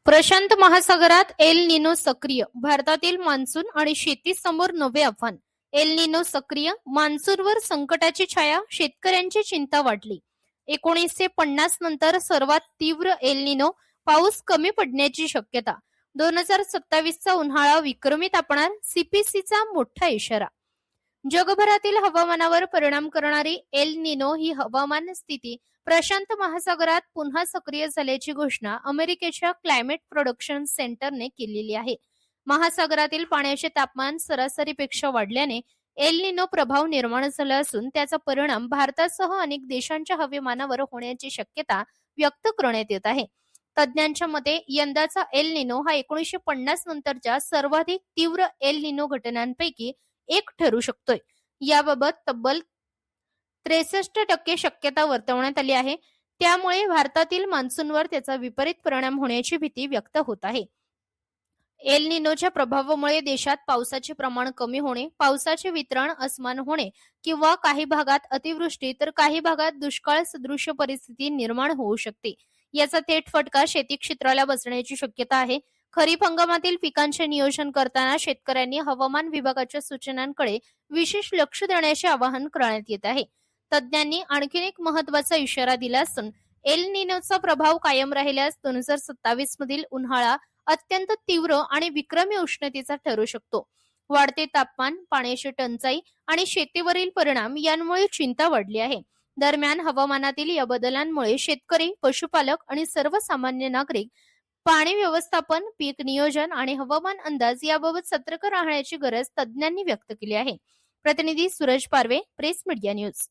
प्रशांत महासागरात El Nino सक्रिय, भारतातील मान्सून आणि शेतीसमोर नवे आव्हान. एल निनो सक्रिय, मान्सूनवर संकटाची छाया, शेतकऱ्यांची चिंता वाढली. 1950 नंतर सर्वात तीव्र एल निनो, पाऊस कमी पडण्याची शक्यता. 2027 चा उन्हाळा विक्रमी तापणार, सीपीसीचा मोठा इशारा. जगभरातील हवामानावर परिणाम करणारी एल निनो ही हवामान स्थिती प्रशांत महासागरात पुन्हा सक्रिय झाल्याची घोषणा अमेरिकेच्या क्लायमेट प्रोडक्शन सेंटरने केलेली आहे. महासागरातील पाण्याचे तापमान सरासरीपेक्षा वाढल्याने एल निनो प्रभाव निर्माण झाला असून त्याचा परिणाम भारतासह अनेक देशांच्या हवामानावर होण्याची शक्यता व्यक्त करण्यात येत आहे. तज्ज्ञांच्या मते यंदाचा एल निनो हा 1950 नंतरच्या सर्वाधिक तीव्र एल निनो घटनांपैकी एक ठरू शकतोय. याबाबत तब्बल 63% शक्यता वर्तवण्यात आली आहे. त्यामुळे भारतातील मान्सूनवर त्याचा विपरीत परिणाम होण्याची भीती व्यक्त होत आहे. एल निनोच्या प्रभावामुळे देशात पावसाचे प्रमाण कमी होणे, पावसाचे वितरण असमान होणे किंवा काही भागात अतिवृष्टी तर काही भागात दुष्काळ सदृश परिस्थिती निर्माण होऊ शकते. याचा थेट फटका शेती क्षेत्राला बसण्याची शक्यता आहे. खरीप हंगामातील पिकांचे नियोजन करताना शेतकऱ्यांनी हवामान विभागाच्या सूचनांकडे विशेष लक्ष देण्याचे आवाहन करण्यात येत आहे. तज्ज्ञांनी आणखी एक महत्त्वाचा इशारा दिला असून एल निनोचा प्रभाव कायम राहिल्यास 2027 मधील उन्हाळा अत्यंत तीव्र आणि विक्रमी उष्णतेचा ठरू शकतो. वाढते तापमान, पाण्याची टंचाई आणि शेतीवरील परिणाम यांमुळे चिंता वाढली आहे. दरम्यान हवामानातील या बदलांमुळे शेतकरी, पशुपालक आणि सर्वसामान्य नागरिक पाणी व्यवस्थापन, पीक नियोजन आणि हवामान अंदाज याबाबत सतर्क राहण्याची गरज तज्ज्ञांनी व्यक्त केली आहे. प्रतिनिधी सूरज पारवे, प्रेस मीडिया न्यूज.